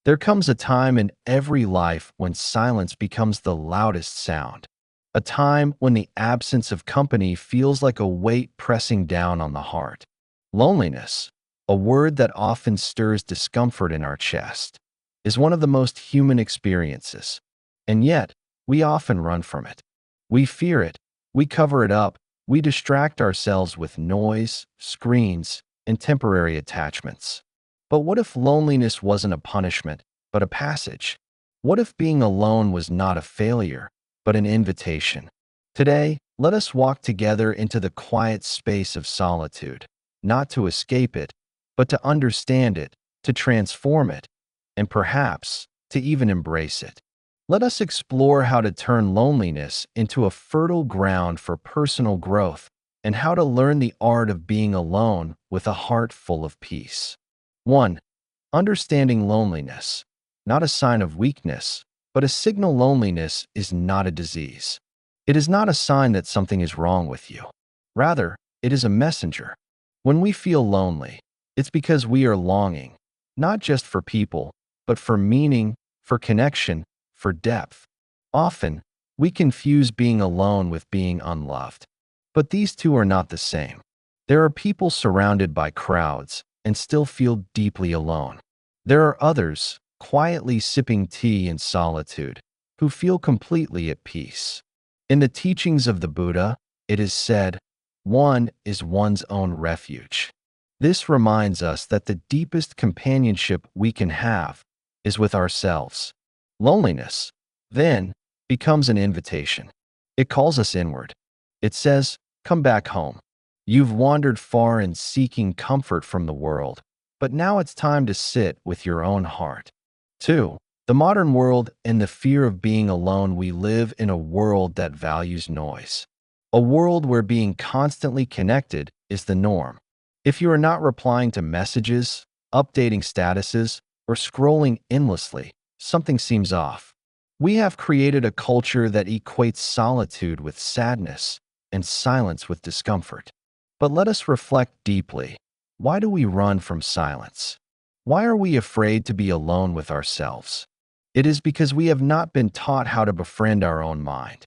There comes a time in every life when silence becomes the loudest sound. A time when the absence of company feels like a weight pressing down on the heart. Loneliness, a word that often stirs discomfort in our chest, is one of the most human experiences. And yet, we often run from it. We fear it, we cover it up, we distract ourselves with noise, screens, and temporary attachments. But what if loneliness wasn't a punishment, but a passage? What if being alone was not a failure, but an invitation? Today, let us walk together into the quiet space of solitude, not to escape it, but to understand it, to transform it, and perhaps to even embrace it. Let us explore how to turn loneliness into a fertile ground for personal growth and how to learn the art of being alone with a heart full of peace. 1. Understanding loneliness, not a sign of weakness, but a signal. Loneliness is not a disease. It is not a sign that something is wrong with you. Rather, it is a messenger. When we feel lonely, it's because we are longing, not just for people, but for meaning, for connection, for depth. Often, we confuse being alone with being unloved. But these two are not the same. There are people surrounded by crowds and still feel deeply alone. There are others, quietly sipping tea in solitude, who feel completely at peace. In the teachings of the Buddha, it is said, "One is one's own refuge." This reminds us that the deepest companionship we can have is with ourselves. Loneliness, then, becomes an invitation. It calls us inward. It says, "Come back home. You've wandered far in seeking comfort from the world, but now it's time to sit with your own heart." 2. The modern world and the fear of being alone. We live in a world that values noise. A world where being constantly connected is the norm. If you are not replying to messages, updating statuses, or scrolling endlessly, something seems off. We have created a culture that equates solitude with sadness and silence with discomfort. But let us reflect deeply. Why do we run from silence? Why are we afraid to be alone with ourselves? It is because we have not been taught how to befriend our own mind.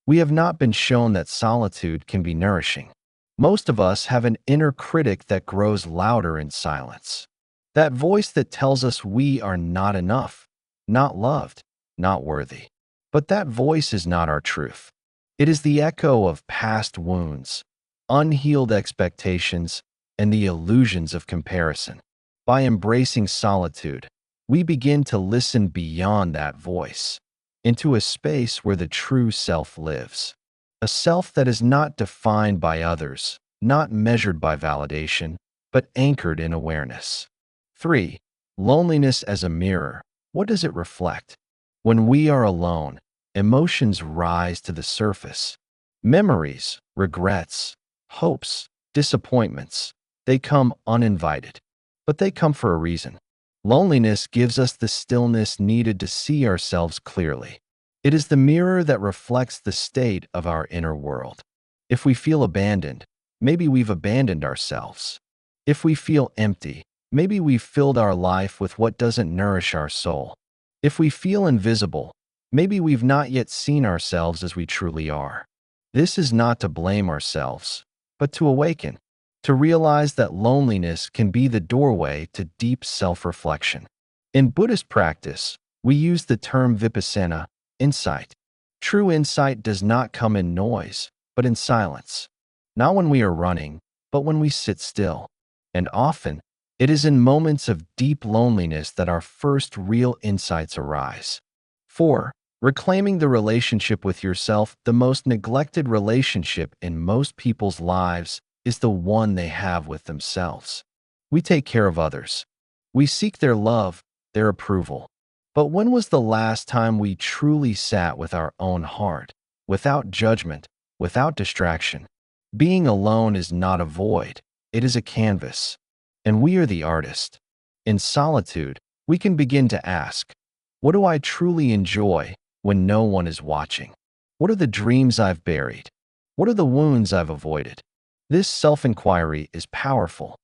We have not been shown that solitude can be nourishing. Most of us have an inner critic that grows louder in silence. That voice that tells us we are not enough, not loved, not worthy. But that voice is not our truth. It is the echo of past wounds, unhealed expectations, and the illusions of comparison. By embracing solitude, we begin to listen beyond that voice, into a space where the true self lives. A self that is not defined by others, not measured by validation, but anchored in awareness. 3. Loneliness as a mirror. What does it reflect? When we are alone, emotions rise to the surface. Memories, regrets, hopes, disappointments, they come uninvited. But they come for a reason. Loneliness gives us the stillness needed to see ourselves clearly. It is the mirror that reflects the state of our inner world. If we feel abandoned, maybe we've abandoned ourselves. If we feel empty, maybe we've filled our life with what doesn't nourish our soul. If we feel invisible, maybe we've not yet seen ourselves as we truly are. This is not to blame ourselves, but to awaken, to realize that loneliness can be the doorway to deep self-reflection. In Buddhist practice, we use the term vipassana, insight. True insight does not come in noise, but in silence. Not when we are running, but when we sit still. And often, it is in moments of deep loneliness that our first real insights arise. 4. Reclaiming the relationship with yourself. The most neglected relationship in most people's lives is the one they have with themselves. We take care of others. We seek their love, their approval. But when was the last time we truly sat with our own heart, without judgment, without distraction? Being alone is not a void, it is a canvas. And we are the artist. In solitude, we can begin to ask, what do I truly enjoy when no one is watching? What are the dreams I've buried? What are the wounds I've avoided? This self-inquiry is powerful.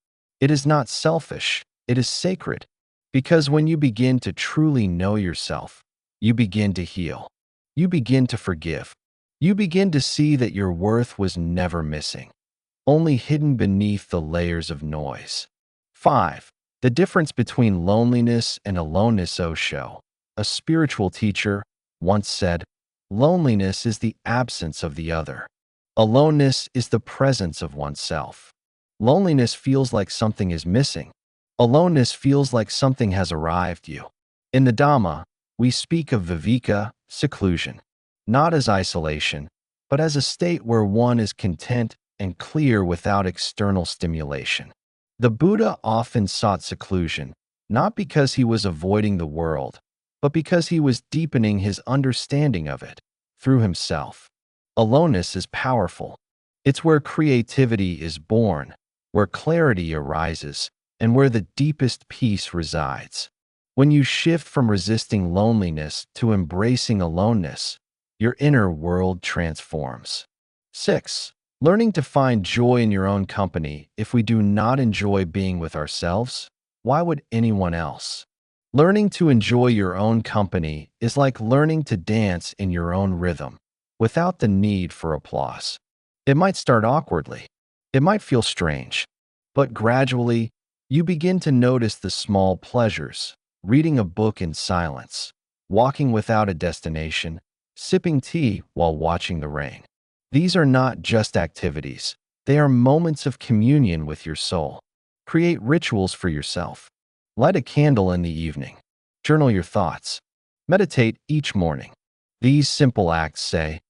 It is not selfish, it is sacred. Because when you begin to truly know yourself, you begin to heal. You begin to forgive. You begin to see that your worth was never missing, only hidden beneath the layers of noise. 5. The difference between loneliness and aloneness. Osho, a spiritual teacher, once said, "Loneliness is the absence of the other. Aloneness is the presence of oneself." Loneliness feels like something is missing. Aloneness feels like something has arrived you. In the Dhamma, we speak of viveka, seclusion, not as isolation, but as a state where one is content and clear without external stimulation. The Buddha often sought seclusion, not because he was avoiding the world, but because he was deepening his understanding of it through himself. Aloneness is powerful. It's where creativity is born, where clarity arises, and where the deepest peace resides. When you shift from resisting loneliness to embracing aloneness, your inner world transforms. 6. Learning to find joy in your own company. If we do not enjoy being with ourselves, why would anyone else? Learning to enjoy your own company is like learning to dance in your own rhythm, without the need for applause. It might start awkwardly. It might feel strange. But gradually, you begin to notice the small pleasures: reading a book in silence, walking without a destination, sipping tea while watching the rain. These are not just activities. They are moments of communion with your soul. Create rituals for yourself. Light a candle in the evening. Journal your thoughts. Meditate each morning. These simple acts say,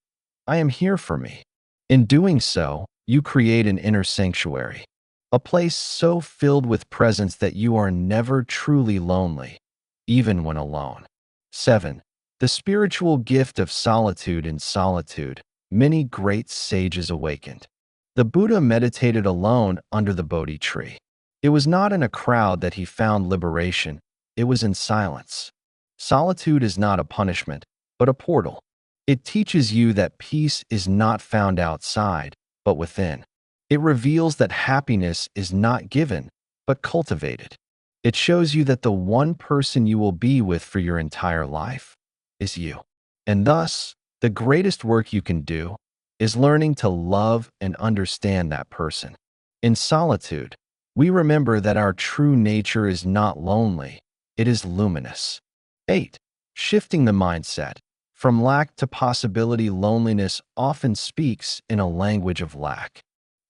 "I am here for me." In doing so, you create an inner sanctuary, a place so filled with presence that you are never truly lonely, even when alone. 7. The spiritual gift of solitude. In solitude, many great sages awakened. The Buddha meditated alone under the Bodhi tree. It was not in a crowd that he found liberation, it was in silence. Solitude is not a punishment, but a portal. It teaches you that peace is not found outside, but within. It reveals that happiness is not given, but cultivated. It shows you that the one person you will be with for your entire life is you. And thus, the greatest work you can do is learning to love and understand that person. In solitude, we remember that our true nature is not lonely, it is luminous. 8. Shifting the mindset. From lack to possibility. Loneliness often speaks in a language of lack.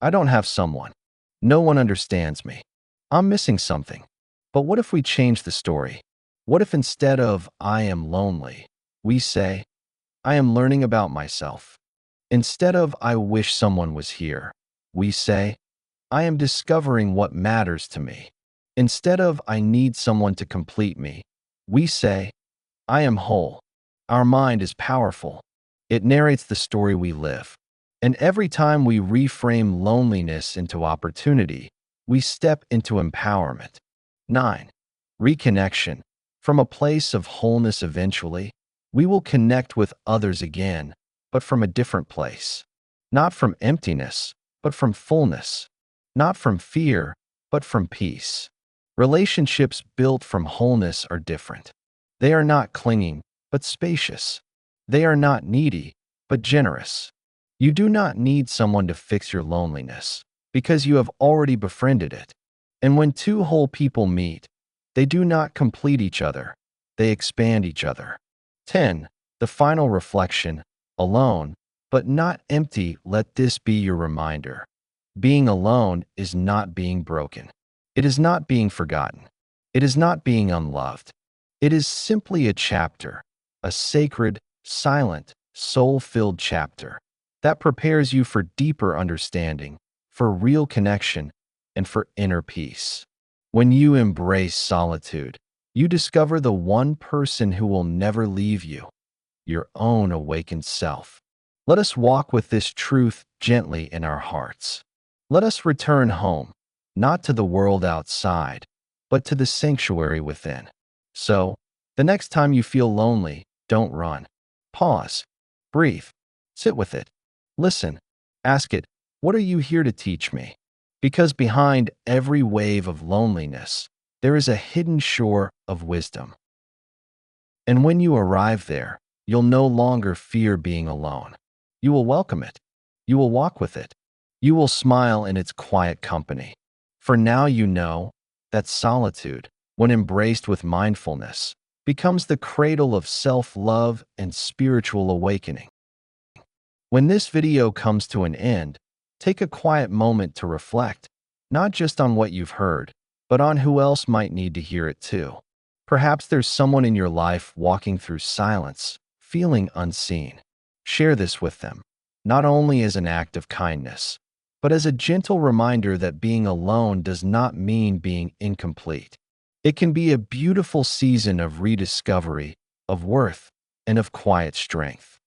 I don't have someone. No one understands me. I'm missing something. But what if we change the story? What if instead of "I am lonely," we say, "I am learning about myself"? Instead of "I wish someone was here," we say, "I am discovering what matters to me." Instead of "I need someone to complete me," we say, "I am whole." Our mind is powerful. It narrates the story we live. And every time we reframe loneliness into opportunity, we step into empowerment. 9. Reconnection. From a place of wholeness. Eventually, we will connect with others again, but from a different place. Not from emptiness, but from fullness. Not from fear, but from peace. Relationships built from wholeness are different. They are not clinging, but spacious. They are not needy, but generous. You do not need someone to fix your loneliness, because you have already befriended it. And when two whole people meet, they do not complete each other, they expand each other. 10. The final reflection. Alone, but not empty. Let this be your reminder. Being alone is not being broken. It is not being forgotten. It is not being unloved. It is simply a chapter, a sacred, silent, soul-filled chapter that prepares you for deeper understanding, for real connection, and for inner peace. When you embrace solitude, you discover the one person who will never leave you, your own awakened self. Let us walk with this truth gently in our hearts. Let us return home, not to the world outside, but to the sanctuary within. So, the next time you feel lonely, don't run. Pause. Breathe. Sit with it. Listen. Ask it, "What are you here to teach me?" Because behind every wave of loneliness, there is a hidden shore of wisdom. And when you arrive there, you'll no longer fear being alone. You will welcome it. You will walk with it. You will smile in its quiet company. For now you know that solitude, when embraced with mindfulness, becomes the cradle of self-love and spiritual awakening. When this video comes to an end, take a quiet moment to reflect, not just on what you've heard, but on who else might need to hear it too. Perhaps there's someone in your life walking through silence, feeling unseen. Share this with them, not only as an act of kindness, but as a gentle reminder that being alone does not mean being incomplete. It can be a beautiful season of rediscovery, of worth, and of quiet strength.